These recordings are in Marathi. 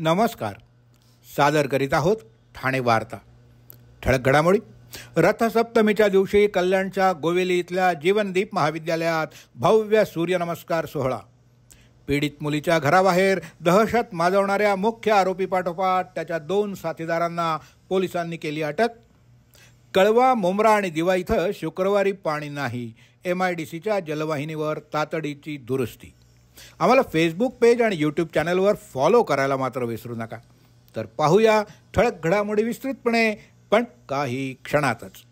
नमस्कार. सादर करीत आहोत ठाणे वार्ता. ठळक घडामोडी. रथसप्तमीच्या दिवशी कल्याणच्या गोवेली इथल्या जीवनदीप महाविद्यालयात भव्य सूर्यनमस्कार सोहळा. पीडित मुलीच्या घराबाहेर दहशत माजवणाऱ्या मुख्य आरोपीपाठोपाठ त्याच्या 2 साथीदारांना पोलिसांनी केली अटक. कळवा, मुंब्रा आणि दिवा इथं शुक्रवारी पाणी नाही. MIDCच्या जलवाहिनीवर तातडीची दुरुस्ती. आम्हाला फेसबुक पेज आणि यूट्यूब चॅनलवर फॉलो करायला मात्र विसरू नका. तर पाहूया ठळक घडामोडी विस्तृतपणे, पण काही क्षणातच.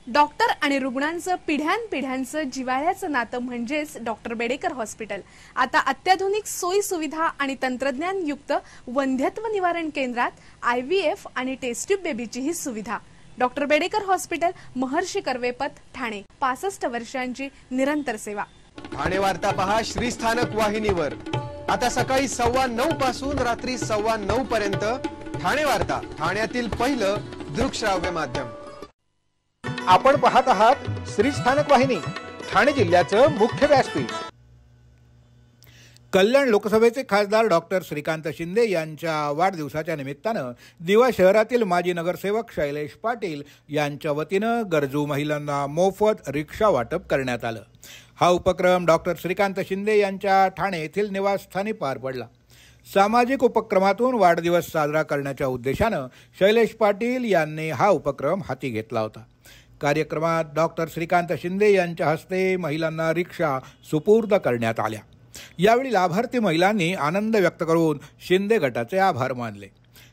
डॉक्टर आणि रुग्णांचं पिढ्यानपिढ्यांचं जिव्हाळ्याचं नातं म्हणजेच डॉक्टर बेडेकर हॉस्पिटल. आता अत्याधुनिक सोयी सुविधा आणि तंत्रज्ञानयुक्त वंध्यत्व निवारण केंद्रात IVF आणि टेस्ट ट्यूब बेबीची ही सुविधा. डॉक्टर बेडेकर हॉस्पिटल, महर्षी कर्वेपथ, ठाणे. 65 वर्षांची निरंतर सेवा. ठाणे वार्ता पहा श्रीस्थानक वाहिनीवर. आता सकाळी 9:15 पासून रात्री 9:15 पर्यंत ठाणे वार्ता, ठाण्यातील पहिलं दृकश्राव्य माध्यम. आपण पाहत आहात श्रीस्थानक वाहिनी, ठाणे जिल्ह्याचं मुख्य व्यासपीठ. कल्याण लोकसभेचे खासदार डॉक्टर श्रीकांत शिंदे यांच्या वाढदिवसाच्या निमित्तानं दिवा शहरातील माजी नगरसेवक शैलेश पाटील यांच्या वतीनं गरजू महिलांना मोफत रिक्षा वाटप करण्यात आलं. हा उपक्रम डॉक्टर श्रीकांत शिंदे यांच्या ठाणे येथील निवासस्थानी पार पडला. सामाजिक उपक्रमातून वाढदिवस साजरा करण्याच्या उद्देशानं शैलेश पाटील यांनी हा उपक्रम हाती घेतला होता. कार्यक्रमात डॉक्टर श्रीकांत शिंदे यांच्या हस्ते महिलांना रिक्षा सुपूर्द करण्यात आल्या. यावेळी लाभार्थी महिलांनी आनंद व्यक्त करून शिंदे गटाचे आभार मानले.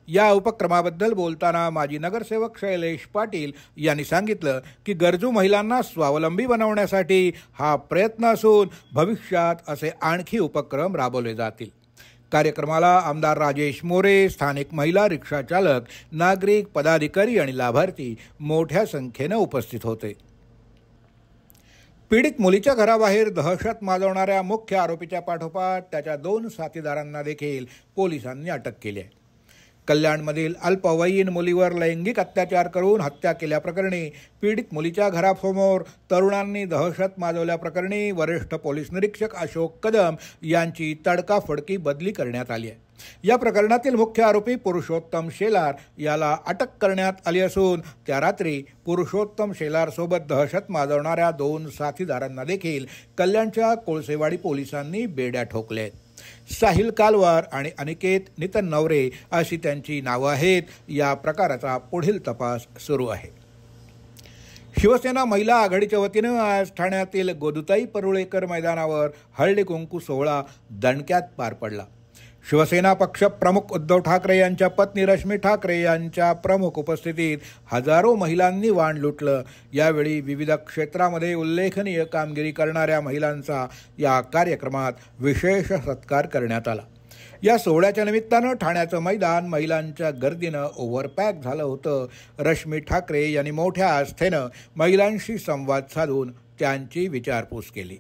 या उपक्रमाबद्दल बोलताना माजी नगरसेवक शैलेश पाटील यांनी सांगितलं की गरजू महिलांना स्वावलंबी बनवण्यासाठी हा प्रयत्न असून भविष्यात असे आणखी उपक्रम राबवले जातील. कार्यक्रमाला आमदार राजेश मोरे, स्थानिक महिला रिक्षा चालक, नागरिक, पदाधिकारी आणि लाभार्थी मोठ्या संख्येने उपस्थित होते. पीडित मुलीच्या घराबाहेर दहशत माजवणाऱ्या मुख्य आरोपीच्या पाठोपाठ त्याच्या 2 साथीदारांना देखील पोलिसांनी अटक केली आहे. कल्याणमधील अल्पवयीन मुलीवर लैंगिक अत्याचार करून हत्या केल्याप्रकरणी पीडित मुलीच्या घरासमोर तरुणांनी दहशत माजवल्याप्रकरणी वरिष्ठ पोलीस निरीक्षक अशोक कदम यांची तडकाफडकी बदली करण्यात आली आहे. या प्रकरणातील मुख्य आरोपी पुरुषोत्तम शेलार याला अटक करण्यात आली असून त्या रात्री पुरुषोत्तम शेलारसोबत दहशत माजवणाऱ्या 2 साथीदारांना देखील कल्याणच्या कोळसेवाडी पोलिसांनी बेड्या ठोकल्या आहेत. साहिल कालवार आणि अनिकेत नितन नवरे अशी त्यांची नावं आहेत. या प्रकाराचा पुढील तपास सुरू आहे. शिवसेना महिला आघाडीच्या वतीनं आज ठाण्यातील गोदुताई परुळेकर मैदानावर हळदी कुंकू सोहळा दणक्यात पार पडला. शिवसेना पक्ष प्रमुख उद्धव ठाकरे यांच्या पत्नी रश्मी ठाकरे यांच्या प्रमुख उपस्थितीत हजारो महिलांनी वाण लुटलं. यावेळी विविध क्षेत्रामध्ये उल्लेखनीय कामगिरी करणाऱ्या महिलांचा या कार्यक्रमात विशेष सत्कार करण्यात आला. या सोहळ्याच्या निमित्तानं ठाण्याचं मैदान महिलांच्या गर्दीनं ओव्हरपॅक झालं होतं. रश्मी ठाकरे यांनी मोठ्या आस्थेनं महिलांशी संवाद साधून त्यांची विचारपूस केली.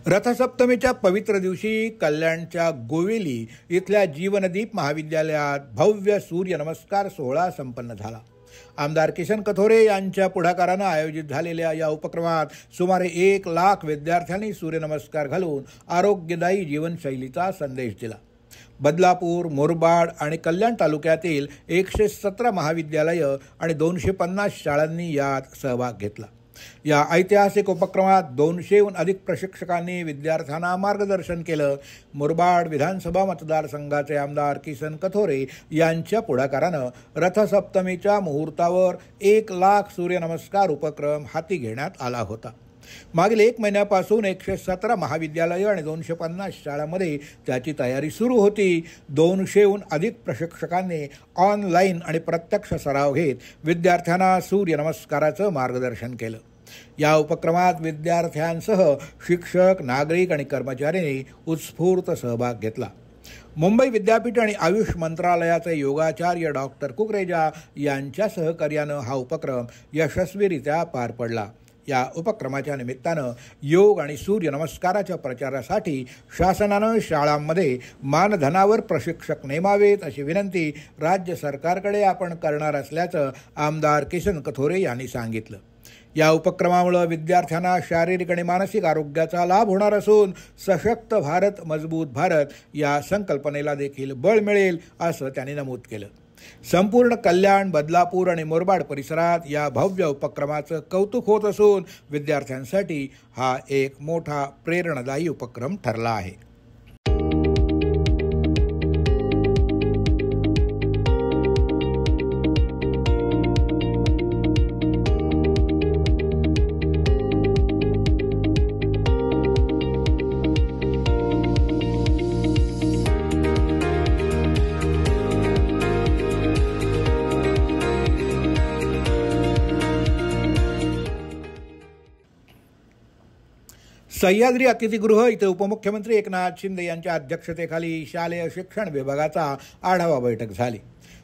रथसप्तमीच्या पवित्र दिवशी कल्याणच्या गोवेली इथल्या जीवनदीप महाविद्यालयात भव्य सूर्यनमस्कार सोहळा संपन्न झाला. आमदार किसन कथोरे यांच्या पुढाकारानं आयोजित झालेल्या या उपक्रमात सुमारे 1 लाख विद्यार्थ्यांनी सूर्यनमस्कार घालून आरोग्यदायी जीवनशैलीचा संदेश दिला. बदलापूर, मुरबाड आणि कल्याण तालुक्यातील 117 महाविद्यालयं आणि 250 शाळांनी यात सहभाग घेतला. या ऐतिहासिक उपक्रमात 200हून अधिक प्रशिक्षकांनी विद्यार्थ्यांना मार्गदर्शन केलं. मुरबाड विधानसभा मतदारसंघाचे आमदार किसन कथोरे यांच्या पुढाकारानं रथसप्तमीच्या मुहूर्तावर 1 लाख सूर्यनमस्कार उपक्रम हाती घेण्यात आला होता. मागील 1 महिन्यापासून 117 महाविद्यालयं आणि 250 शाळांमध्ये त्याची तयारी सुरू होती. 200हून अधिक प्रशिक्षकांनी ऑनलाईन आणि प्रत्यक्ष सराव घेत विद्यार्थ्यांना सूर्यनमस्काराचं मार्गदर्शन केलं. या उपक्रमात विद्यार्थ्यांसह शिक्षक, नागरिक आणि कर्मचाऱ्यांनी उत्स्फूर्त सहभाग घेतला. मुंबई विद्यापीठ आणि आयुष मंत्रालयाचे योगाचार्य डॉक्टर कुकरेजा यांच्या सहकार्यानं हा उपक्रम यशस्वीरित्या पार पडला. या उपक्रमाच्या निमित्तानं योग आणि सूर्यनमस्काराच्या प्रचारासाठी शासनानं शाळांमध्ये मानधनावर प्रशिक्षक नेमावेत अशी विनंती राज्य सरकारकडे आपण करणार असल्याचं आमदार किसन कथोरे यांनी सांगितलं. या उपक्रमामुळे विद्यार्थ्यांना शारीरिक आणि मानसिक आरोग्याचा लाभ होणार असून सशक्त भारत मजबूत भारत या संकल्पनेला देखील बळ मिळेल असं त्यांनी नमूद केलं. संपूर्ण कल्याण, बदलापूर आणि मुरबाड परिसरात या भव्य उपक्रमाचं कौतुक होत असून विद्यार्थ्यांसाठी हा एक मोठा प्रेरणादायी उपक्रम ठरला आहे. सह्याद्री अतिथीगृह इथे उपमुख्यमंत्री एकनाथ शिंदे यांच्या अध्यक्षतेखाली शालेय शिक्षण विभागाचा आढावा बैठक झाली.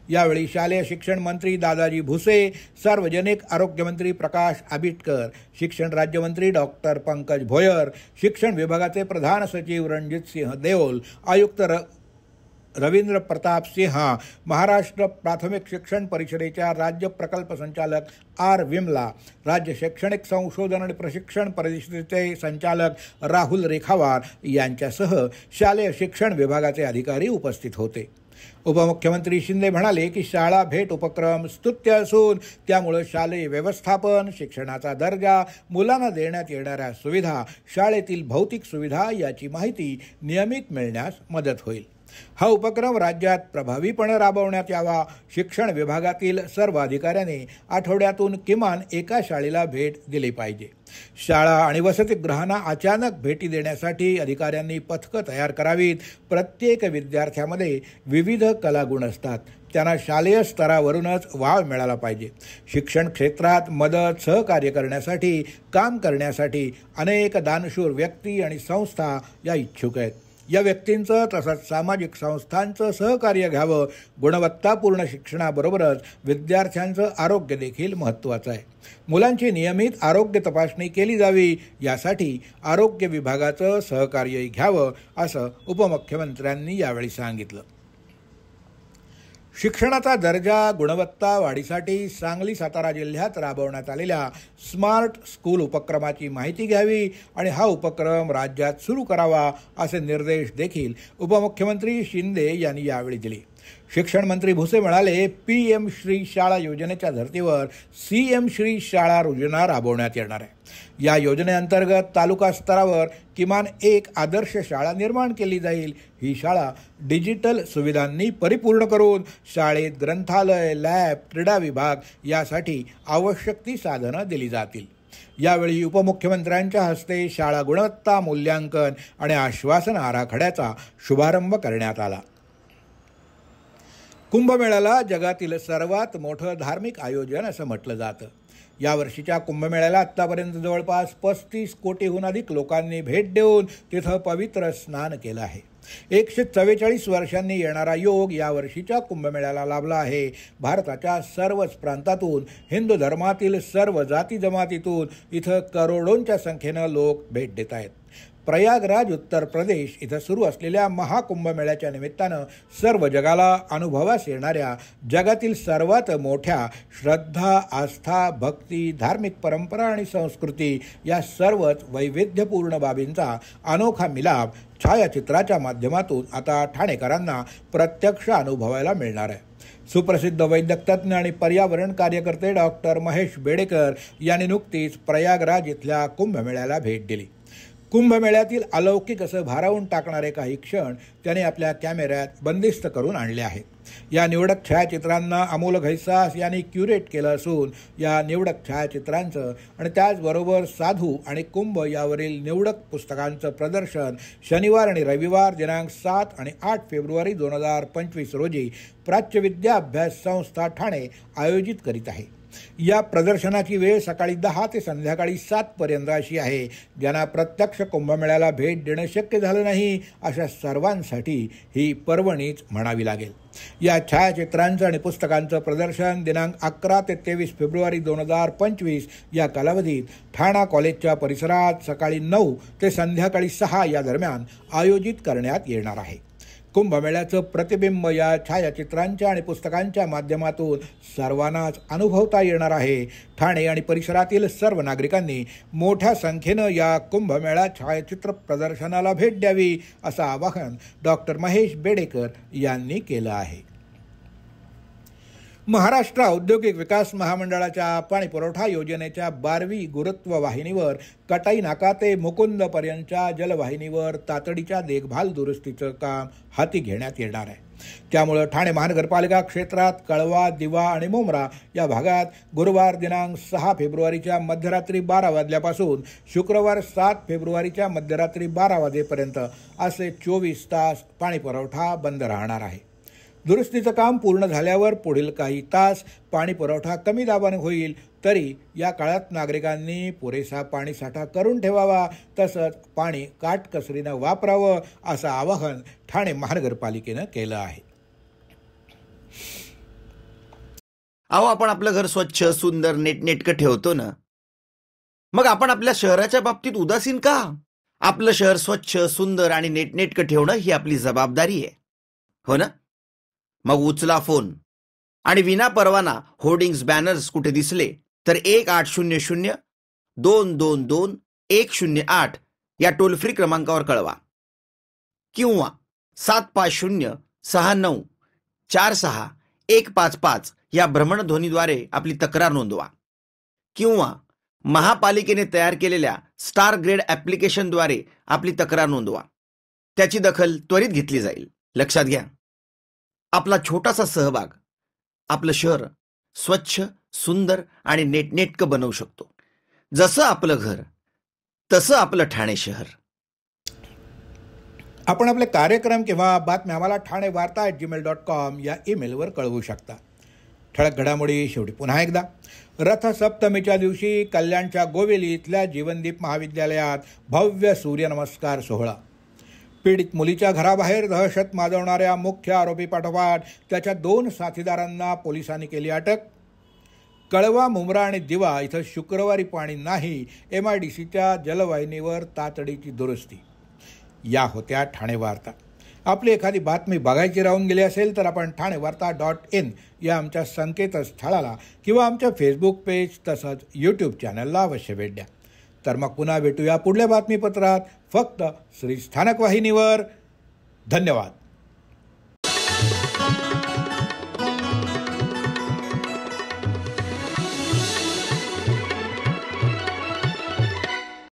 यावेळी शालेय शिक्षण मंत्री दादाजी भुसे, सार्वजनिक आरोग्य मंत्री प्रकाश आबिटकर, शिक्षण राज्यमंत्री डॉक्टर पंकज भोयर, शिक्षण विभागाचे प्रधान सचिव रणजित सिंह देओल, आयुक्त रवींद्र प्रताप सिंह, महाराष्ट्र प्राथमिक शिक्षण परिषदेच्या राज्य प्रकल्प संचालक आर विमला, राज्य शैक्षणिक संशोधन आणि प्रशिक्षण परिषदेचे संचालक राहुल रेखावार यांच्यासह शालेय शिक्षण विभागाचे अधिकारी उपस्थित होते. उपमुख्यमंत्री शिंदे म्हणाले की शाळा भेट उपक्रम स्तुत्य असून त्यामुळे शालेय व्यवस्थापन, शिक्षणाचा दर्जा, मुलांना देण्यात येणाऱ्या सुविधा, शाळेतील भौतिक सुविधा याची माहिती नियमित मिळण्यास मदत होईल. हा उपक्रम राज्यात प्रभावीपणे राबवण्यात यावा. शिक्षण विभागातील सर्व अधिकाऱ्यांनी आठवड्यातून किमान एका शाळेला भेट दिली पाहिजे. शाळा आणि वसतिगृहांना अचानक भेटी देण्यासाठी अधिकाऱ्यांनी पथकं तयार करावीत. प्रत्येक विद्यार्थ्यामध्ये विविध कलागुण असतात, त्यांना शालेय स्तरावरूनच वाव मिळाला पाहिजे. शिक्षण क्षेत्रात मदत, सहकार्य करण्यासाठी, काम करण्यासाठी अनेक दानशूर व्यक्ती आणि संस्था या इच्छुक आहेत. या व्यक्तींचं तसंच सामाजिक संस्थांचं सहकार्य घ्यावं. गुणवत्तापूर्ण शिक्षणाबरोबरच विद्यार्थ्यांचं आरोग्य देखील महत्त्वाचं आहे. मुलांची नियमित आरोग्य तपासणी केली जावी, यासाठी आरोग्य विभागाचं सहकार्यही घ्यावं असं उपमुख्यमंत्र्यांनी यावेळी सांगितलं. शिक्षणाचा दर्जा, गुणवत्ता वाढीसाठी सांगली, सातारा जिल्ह्यात राबवण्यात आलेल्या स्मार्ट स्कूल उपक्रमाची माहिती घ्यावी आणि हा उपक्रम राज्यात सुरू करावा असे निर्देश देखील उपमुख्यमंत्री शिंदे यांनी यावेळी दिले. शिक्षण मंत्री भुसे म्हणाले, PM श्री शाळा योजनेच्या धर्तीवर CM श्री शाळा योजना राबवण्यात येणार आहे. या योजनेअंतर्गत तालुका स्तरावर किमान एक आदर्श शाळा निर्माण केली जाईल. ही शाळा डिजिटल सुविधांनी परिपूर्ण करून शाळेत ग्रंथालय, लॅब, क्रीडा विभाग यासाठी आवश्यक ती साधनं दिली जातील. यावेळी उपमुख्यमंत्र्यांच्या हस्ते शाळा गुणवत्ता मूल्यांकन आणि आश्वासन आराखड्याचा शुभारंभ करण्यात आला. कुंभमेळ्याला जगातील सर्वात मोठं धार्मिक आयोजन असं म्हटलं जातं. यावर्षीच्या कुंभमेळ्याला आत्तापर्यंत जवळपास 35 कोटीहून अधिक लोकांनी भेट देऊन तिथं पवित्र स्नान केलं आहे. 144 वर्षांनी येणारा योग यावर्षीच्या कुंभमेळ्याला लाभला आहे. भारताच्या सर्वच प्रांतातून, हिंदू धर्मातील सर्व जाती जमातीतून इथं करोडोंच्या संख्येनं लोक भेट देत आहेत. प्रयागराज, उत्तर प्रदेश इथं सुरू असलेल्या महाकुंभमेळ्याच्या निमित्तानं सर्व जगाला अनुभवास येणाऱ्या जगातील सर्वात मोठ्या श्रद्धा, आस्था, भक्ती, धार्मिक परंपरा आणि संस्कृती या सर्वच वैविध्यपूर्ण बाबींचा अनोखा मिलाप छायाचित्राच्या माध्यमातून आता ठाणेकरांना प्रत्यक्ष अनुभवायला मिळणार आहे. सुप्रसिद्ध वैद्यक तज्ज्ञ आणि पर्यावरण कार्यकर्ते डॉक्टर महेश बेडेकर यांनी नुकतीच प्रयागराज इथल्या कुंभमेळ्याला भेट दिली. कुंभमेळ्यातील अलौकिक असं भारावून टाकणारे काही क्षण त्याने आपल्या कॅमेऱ्यात बंदिस्त करून आणले आहेत. या निवडक छायाचित्रांना अमोल घैसास यांनी क्युरेट केलं असून या निवडक छायाचित्रांचं आणि त्याचबरोबर साधू आणि कुंभ यावरील निवडक पुस्तकांचं प्रदर्शन शनिवार आणि रविवार दिनांक 7 आणि 8 फेब्रुवारी 2025 रोजी प्राच्यविद्या अभ्यास संस्था ठाणे आयोजित करीत आहे. या प्रदर्शनाची वेळ सकाळी 10 ते संध्याकाळी 7 पर्यंत अशी आहे. ज्यांना प्रत्यक्ष कुंभमेळ्याला भेट देणं शक्य झालं नाही अशा सर्वांसाठी ही पर्वणीच म्हणावी लागेल. या छायाचित्रांचं आणि पुस्तकांचं प्रदर्शन दिनांक 11 ते 23 फेब्रुवारी 2025 या कालावधीत ठाणा कॉलेजच्या परिसरात सकाळी 9 ते संध्याकाळी 6 या दरम्यान आयोजित करण्यात येणार आहे. कुंभमेळ्याचं प्रतिबिंब या छायाचित्रांच्या आणि पुस्तकांच्या माध्यमातून सर्वांनाच अनुभवता येणार आहे. ठाणे आणि परिसरातील सर्व नागरिकांनी मोठ्या संख्येनं या कुंभमेळा छायाचित्र प्रदर्शनाला भेट द्यावी असं आवाहन डॉक्टर महेश बेडेकर यांनी केलं आहे. महाराष्ट्र औद्योगिक विकास महामंडळाच्या पाणी पुरवठा योजनेच्या 12वी गुरुत्व वाहिनीवर कटाई नाका ते मुकुंदपर्यंतच्या जलवाहिनीवर तातडीच्या देखभाल दुरुस्तीचं काम हाती घेण्यात येणार आहे. त्यामुळे ठाणे महानगरपालिका क्षेत्रात कळवा, दिवा आणि मुंब्रा या भागात गुरुवार दिनांक 6 फेब्रुवारीच्या मध्यरात्री 12 वाजल्यापासून शुक्रवार 7 फेब्रुवारीच्या मध्यरात्री 12 वाजेपर्यंत असे 24 तास पाणी पुरवठा बंद राहणार आहे. दुरुस्तीचं काम पूर्ण झाल्यावर पुढील काही तास पाणी पुरवठा कमी दाबाने होईल. तरी या काळात नागरिकांनी पुरेसा पाणीसाठा करून ठेवावा, तसंच पाणी काटकसरीनं वापरावं असं आवाहन ठाणे महानगरपालिकेनं केलं आहे. अहो, आपण आपलं घर स्वच्छ, सुंदर, नेटनेटकं ठेवतो ना, मग आपण आपल्या शहराच्या बाबतीत उदासीन का? आपलं शहर स्वच्छ, सुंदर आणि नेटनेटकं ठेवणं ही आपली जबाबदारी आहे, हो ना? मग उचला फोन आणि विना परवाना होर्डिंग्स, बॅनर्स कुठे दिसले तर 1800-222-108 या टोल फ्री क्रमांकावर कळवा किंवा 750-6946-155 या भ्रमणध्वनीद्वारे आपली तक्रार नोंदवा किंवा महापालिकेने तयार केलेल्या स्टार ग्रेड ॲप्लिकेशनद्वारे आपली तक्रार नोंदवा. त्याची दखल त्वरित घेतली जाईल. लक्षात घ्या, आपला छोटासा सहभाग आपलं शहर स्वच्छ, सुंदर आणि नेटनेटकं बनवू शकतो. जसं आपलं घर तसं आपलं ठाणे शहर. आपण आपले कार्यक्रम किंवा बातम्या आम्हाला ठाणेवार्ता@gmail.com या ईमेलवर कळवू शकता. ठळक घडामोडी शेवटी पुन्हा एकदा. रथसप्तमीच्या दिवशी कल्याणच्या गोवेली इथल्या जीवनदीप महाविद्यालयात भव्य सूर्यनमस्कार सोहळा. पीडित मुलीच्या घराबाहेर दहशत माजवणाऱ्या मुख्य आरोपीपाठोपाठ त्याच्या 2 साथीदारांना पोलिसांनी केली अटक. कळवा, मुंब्रा आणि दिवा इथं शुक्रवारी पाणी नाही, MIDCच्या जलवाहिनीवर तातडीची दुरुस्ती. या होत्या ठाणे वार्ता. आपली एखादी बातमी बघायची राहून गेली असेल तर आपण ठाणेवार्ता.in या आमच्या संकेतस्थळाला किंवा आमच्या फेसबुक पेज तसंच यूट्यूब चॅनलला अवश्य भेट द्या. तर मग पुन्हा भेटूया पुढल्या बातमीपत्रात, फक्त श्री स्थानक वाहिनीवर. धन्यवाद.